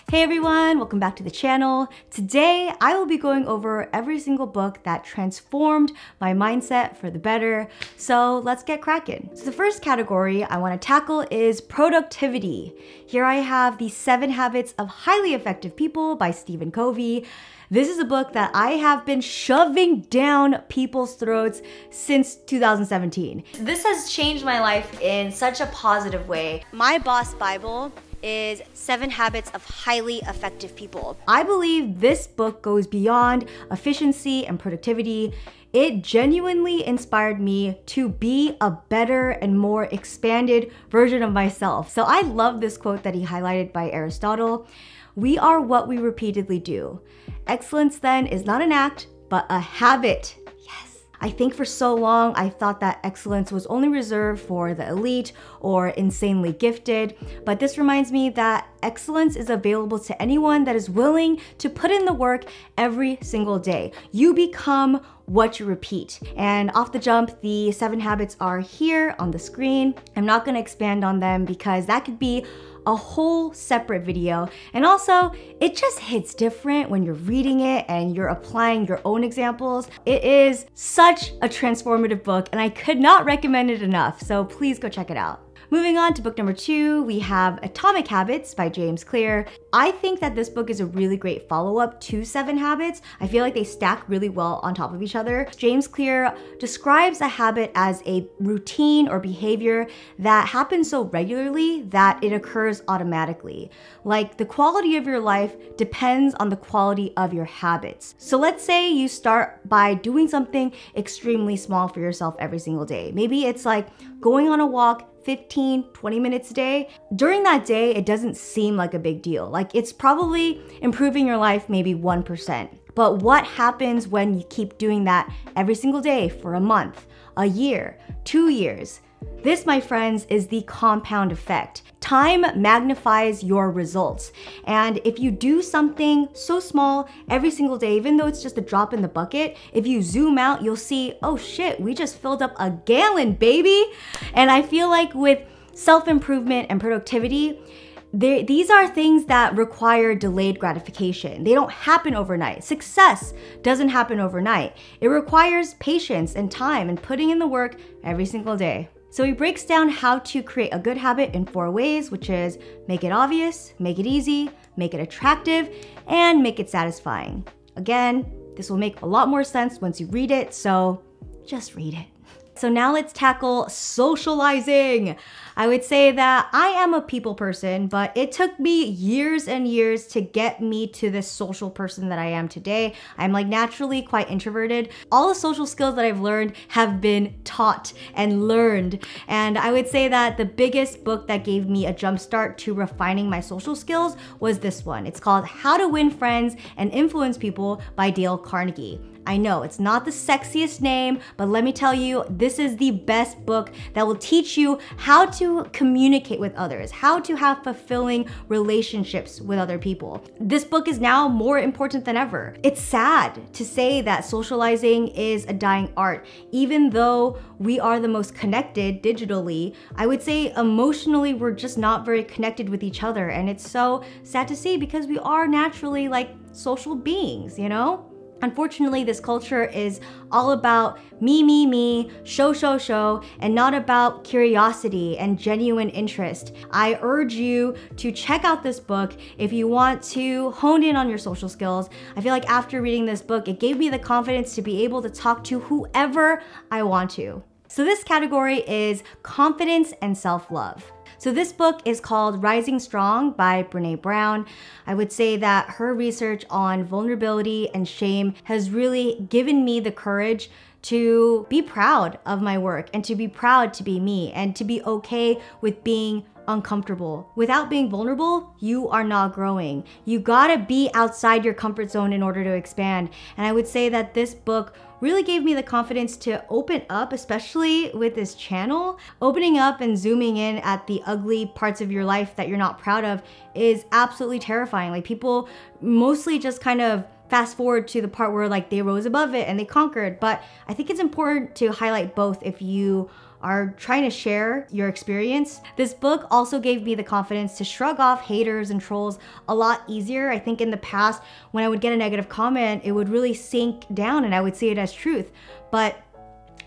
Hey everyone, welcome back to the channel. Today, I will be going over every single book that transformed my mindset for the better. So let's get cracking. So the first category I want to tackle is productivity. Here I have The 7 Habits of Highly Effective People by Stephen Covey. This is a book that I have been shoving down people's throats since 2017. This has changed my life in such a positive way. My boss Bible is 7 Habits of Highly Effective People. I believe this book goes beyond efficiency and productivity. It genuinely inspired me to be a better and more expanded version of myself. So I love this quote that he highlighted by Aristotle. We are what we repeatedly do. Excellence then is not an act, but a habit. I think for so long, I thought that excellence was only reserved for the elite or insanely gifted, but this reminds me that excellence is available to anyone that is willing to put in the work every single day. You become what you repeat. And off the jump, the 7 habits are here on the screen. I'm not gonna expand on them because that could be a whole separate video. And also, it just hits different when you're reading it and you're applying your own examples. It is such a transformative book and I could not recommend it enough, so please go check it out. Moving on to book number 2, we have Atomic Habits by James Clear. I think that this book is a really great follow-up to 7 Habits. I feel like they stack really well on top of each other. James Clear describes a habit as a routine or behavior that happens so regularly that it occurs automatically. Like, the quality of your life depends on the quality of your habits. So let's say you start by doing something extremely small for yourself every single day. Maybe it's like going on a walk 15, 20 minutes a day. During that day, it doesn't seem like a big deal. Like, it's probably improving your life maybe 1%. But what happens when you keep doing that every single day for a month, a year, 2 years? This, my friends, is the compound effect. Time magnifies your results. And if you do something so small every single day, even though it's just a drop in the bucket, if you zoom out, you'll see, oh shit, we just filled up a gallon, baby. And I feel like with self-improvement and productivity, these are things that require delayed gratification. They don't happen overnight. Success doesn't happen overnight. It requires patience and time and putting in the work every single day. So he breaks down how to create a good habit in 4 ways, which is make it obvious, make it easy, make it attractive, and make it satisfying. Again, this will make a lot more sense once you read it, so just read it. So now let's tackle socializing. I would say that I am a people person, but it took me years and years to get me to this social person that I am today. I'm like naturally quite introverted. All the social skills that I've learned have been taught and learned. And I would say that the biggest book that gave me a jump start to refining my social skills was this one. It's called How to Win Friends and Influence People by Dale Carnegie. I know it's not the sexiest name, but let me tell you, this is the best book that will teach you how to communicate with others, how to have fulfilling relationships with other people. This book is now more important than ever. It's sad to say that socializing is a dying art. Even though we are the most connected digitally, I would say emotionally we're just not very connected with each other. And it's so sad to see because we are naturally like social beings, you know? Unfortunately, this culture is all about me, show, and not about curiosity and genuine interest. I urge you to check out this book if you want to hone in on your social skills. I feel like after reading this book, it gave me the confidence to be able to talk to whoever I want to. So this category is confidence and self-love. So this book is called Rising Strong by Brené Brown. I would say that her research on vulnerability and shame has really given me the courage to be proud of my work and to be proud to be me and to be okay with being uncomfortable. Without being vulnerable, you are not growing. You gotta be outside your comfort zone in order to expand. And I would say that this book really gave me the confidence to open up, especially with this channel. Opening up and zooming in at the ugly parts of your life that you're not proud of is absolutely terrifying. Like, people mostly just kind of fast forward to the part where like they rose above it and they conquered. But I think it's important to highlight both if you are trying to share your experience. This book also gave me the confidence to shrug off haters and trolls a lot easier. I think in the past, when I would get a negative comment, it would really sink down and I would see it as truth. But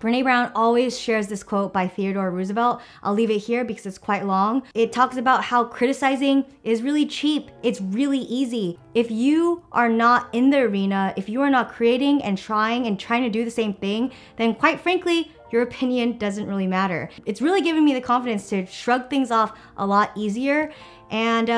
Brené Brown always shares this quote by Theodore Roosevelt. I'll leave it here because it's quite long. It talks about how criticizing is really cheap. It's really easy. If you are not in the arena, if you are not creating and trying to do the same thing, then quite frankly, your opinion doesn't really matter. It's really given me the confidence to shrug things off a lot easier, and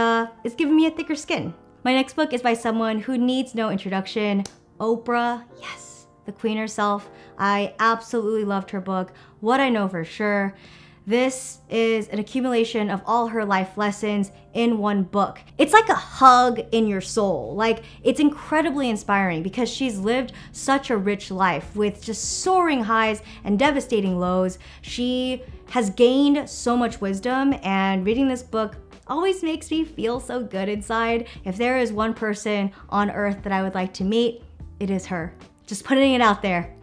it's given me a thicker skin. My next book is by someone who needs no introduction, Oprah. Yes, the queen herself. I absolutely loved her book, What I Know for Sure. This is an accumulation of all her life lessons in one book. It's like a hug in your soul. Like, it's incredibly inspiring because she's lived such a rich life with just soaring highs and devastating lows. She has gained so much wisdom, and reading this book always makes me feel so good inside. If there is one person on earth that I would like to meet, it is her. Just putting it out there.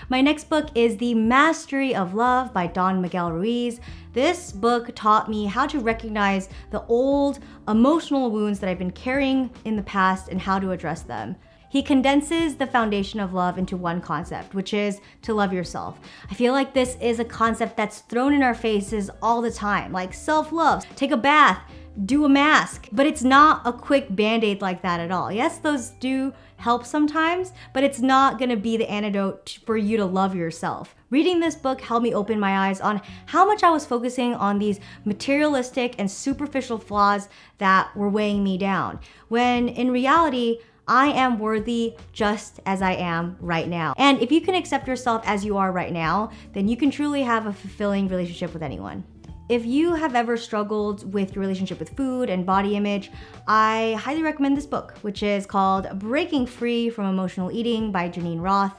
My next book is The Mastery of Love by Don Miguel Ruiz. This book taught me how to recognize the old emotional wounds that I've been carrying in the past and how to address them. He condenses the foundation of love into one concept, which is to love yourself. I feel like this is a concept that's thrown in our faces all the time, like self-love, take a bath, do a mask, but it's not a quick band-aid like that at all. Yes, those do help sometimes, but it's not gonna be the antidote for you to love yourself. Reading this book helped me open my eyes on how much I was focusing on these materialistic and superficial flaws that were weighing me down, when in reality, I am worthy just as I am right now. And if you can accept yourself as you are right now, then you can truly have a fulfilling relationship with anyone. If you have ever struggled with your relationship with food and body image, I highly recommend this book, which is called Breaking Free from Emotional Eating by Janine Roth.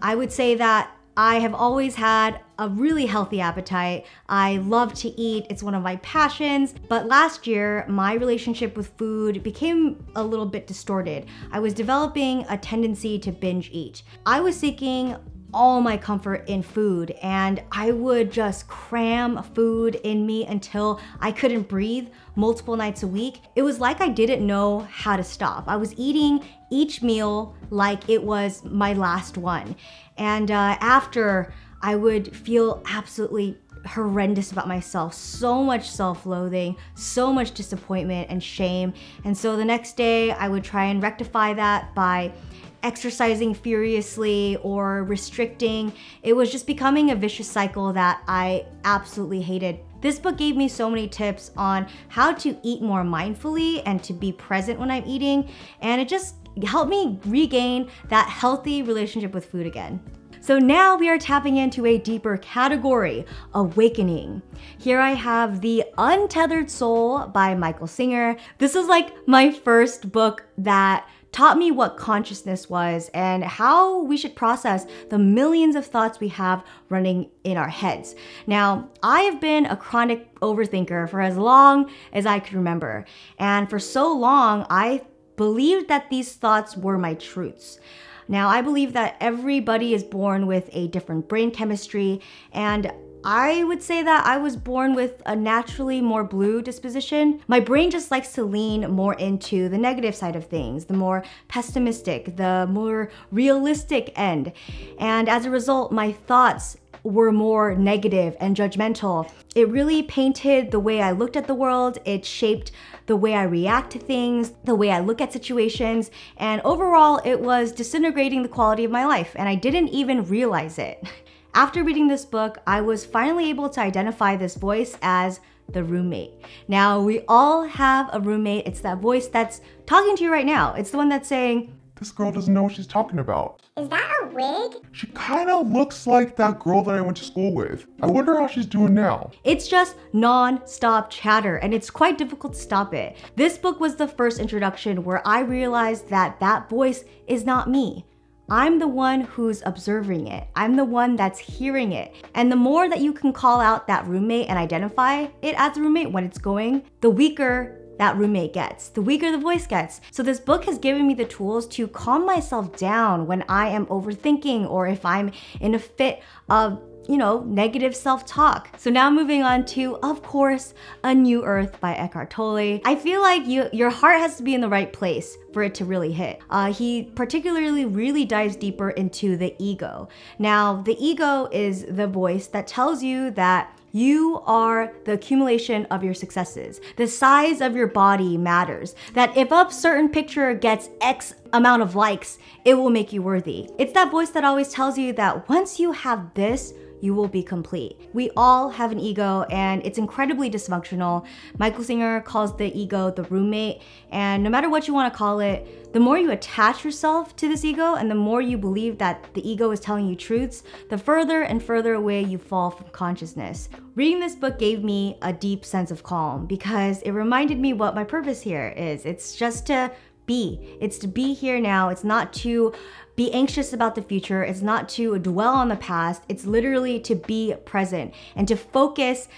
I would say that I have always had a really healthy appetite. I love to eat, it's one of my passions. But last year, my relationship with food became a little bit distorted. I was developing a tendency to binge eat. I was seeking all my comfort in food, and I would just cram food in me until I couldn't breathe multiple nights a week. It was like I didn't know how to stop. I was eating each meal like it was my last one. And after, I would feel absolutely horrendous about myself, so much self-loathing, so much disappointment and shame. And so the next day I would try and rectify that by exercising furiously or restricting. It was just becoming a vicious cycle that I absolutely hated. This book gave me so many tips on how to eat more mindfully and to be present when I'm eating, and it just helped me regain that healthy relationship with food again. So now we are tapping into a deeper category, awakening. Here I have The Untethered Soul by Michael Singer. This is like my first book that taught me what consciousness was and how we should process the millions of thoughts we have running in our heads. Now, I have been a chronic overthinker for as long as I could remember. And for so long, I believed that these thoughts were my truths. Now, I believe that everybody is born with a different brain chemistry, and I would say that I was born with a naturally more blue disposition. My brain just likes to lean more into the negative side of things, the more pessimistic, the more realistic end. And as a result, my thoughts were more negative and judgmental. It really painted the way I looked at the world. It shaped the way I react to things, the way I look at situations, and overall, it was disintegrating the quality of my life, and I didn't even realize it. After reading this book, I was finally able to identify this voice as the roommate. Now, we all have a roommate. It's that voice that's talking to you right now. It's the one that's saying, "This girl doesn't know what she's talking about. Is that a wig? She kinda looks like that girl that I went to school with. I wonder how she's doing now." It's just non-stop chatter, and it's quite difficult to stop it. This book was the first introduction where I realized that that voice is not me. I'm the one who's observing it. I'm the one that's hearing it. And the more that you can call out that roommate and identify it as a roommate when it's going, the weaker that roommate gets, the weaker the voice gets. So this book has given me the tools to calm myself down when I am overthinking or if I'm in a fit of negative self-talk. So now moving on to, of course, A New Earth by Eckhart Tolle. I feel like your heart has to be in the right place for it to really hit. He particularly really dives deeper into the ego. Now, the ego is the voice that tells you that you are the accumulation of your successes. The size of your body matters. That if a certain picture gets X amount of likes, it will make you worthy. It's that voice that always tells you that once you have this, you will be complete. We all have an ego and it's incredibly dysfunctional. Michael Singer calls the ego the roommate, and no matter what you want to call it, the more you attach yourself to this ego and the more you believe that the ego is telling you truths, the further and further away you fall from consciousness. Reading this book gave me a deep sense of calm because it reminded me what my purpose here is. It's just to be. It's to be here now. It's not to be anxious about the future. It's not to dwell on the past. It's literally to be present and to focus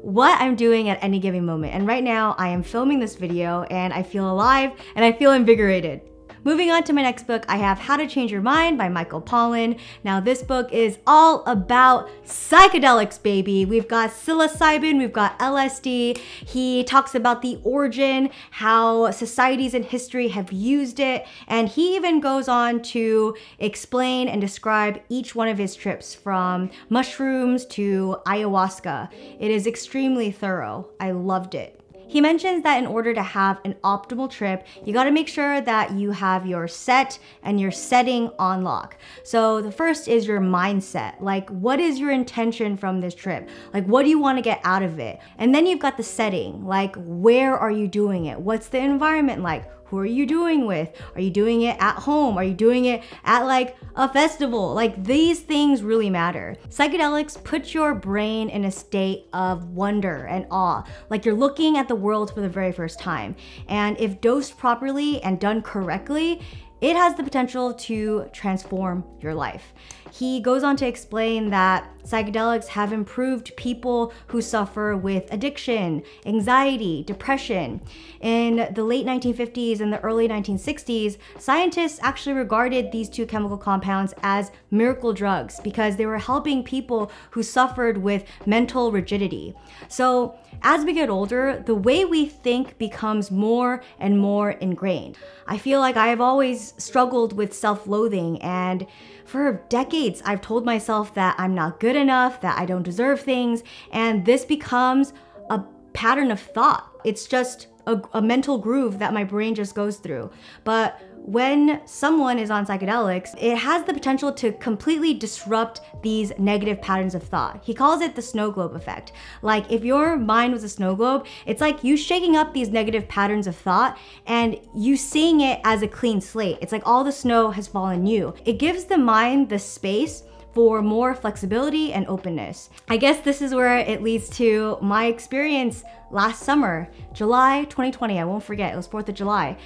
what I'm doing at any given moment. And right now I am filming this video and I feel alive and I feel invigorated. Moving on to my next book, I have How to Change Your Mind by Michael Pollan. Now this book is all about psychedelics, baby. We've got psilocybin, we've got LSD. He talks about the origin, how societies in history have used it, and he even goes on to explain and describe each one of his trips from mushrooms to ayahuasca. It is extremely thorough. I loved it. He mentions that in order to have an optimal trip, you gotta make sure that you have your set and your setting on lock. So the first is your mindset. Like, what is your intention from this trip? Like, what do you wanna get out of it? And then you've got the setting. Like, where are you doing it? What's the environment like? Who are you doing with? Are you doing it at home? Are you doing it at like a festival? Like, these things really matter. Psychedelics put your brain in a state of wonder and awe. Like you're looking at the world for the very first time. And if dosed properly and done correctly, it has the potential to transform your life. He goes on to explain that psychedelics have improved people who suffer with addiction, anxiety, depression. In the late 1950s and the early 1960s, scientists actually regarded these two chemical compounds as miracle drugs because they were helping people who suffered with mental rigidity. So as we get older, the way we think becomes more and more ingrained. I feel like I have always struggled with self-loathing, and for decades, I've told myself that I'm not good enough, that I don't deserve things, and this becomes a pattern of thought. It's just a mental groove that my brain just goes through. But when someone is on psychedelics, it has the potential to completely disrupt these negative patterns of thought. He calls it the snow globe effect. Like, if your mind was a snow globe, it's like you shaking up these negative patterns of thought and you seeing it as a clean slate. It's like all the snow has fallen new. It gives the mind the space for more flexibility and openness. I guess this is where it leads to my experience last summer, July 2020, I won't forget, it was 4th of July.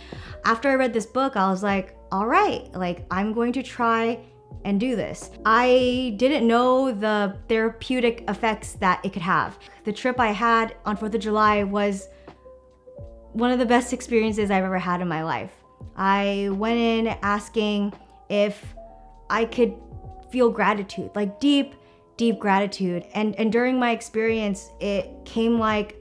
After I read this book, I was like, all right, like I'm going to try and do this. I didn't know the therapeutic effects that it could have. The trip I had on 4th of July was one of the best experiences I've ever had in my life. I went in asking if I could feel gratitude, like deep gratitude. And during my experience, it came like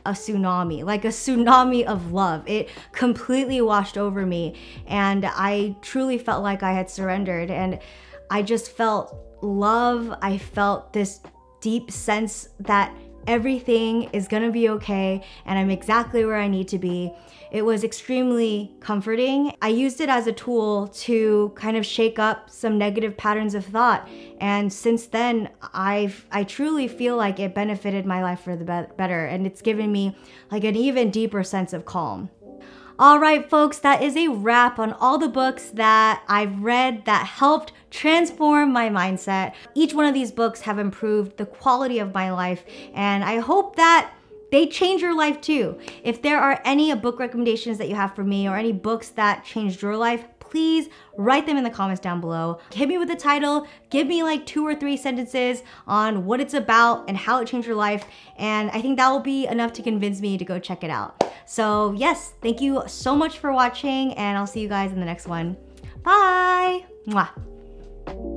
a tsunami of love. It completely washed over me. And I truly felt like I had surrendered. And I just felt love. I felt this deep sense that everything is gonna be okay and I'm exactly where I need to be. It was extremely comforting. I used it as a tool to kind of shake up some negative patterns of thought. And since then, I truly feel like it benefited my life for the better, and it's given me like an even deeper sense of calm. All right, folks, that is a wrap on all the books that I've read that helped transform my mindset. Each one of these books have improved the quality of my life, and I hope that they change your life too. If there are any book recommendations that you have for me or any books that changed your life, please write them in the comments down below. Hit me with the title, give me like 2 or 3 sentences on what it's about and how it changed your life, and I think that will be enough to convince me to go check it out. So yes, thank you so much for watching, and I'll see you guys in the next one. Bye! Mwah.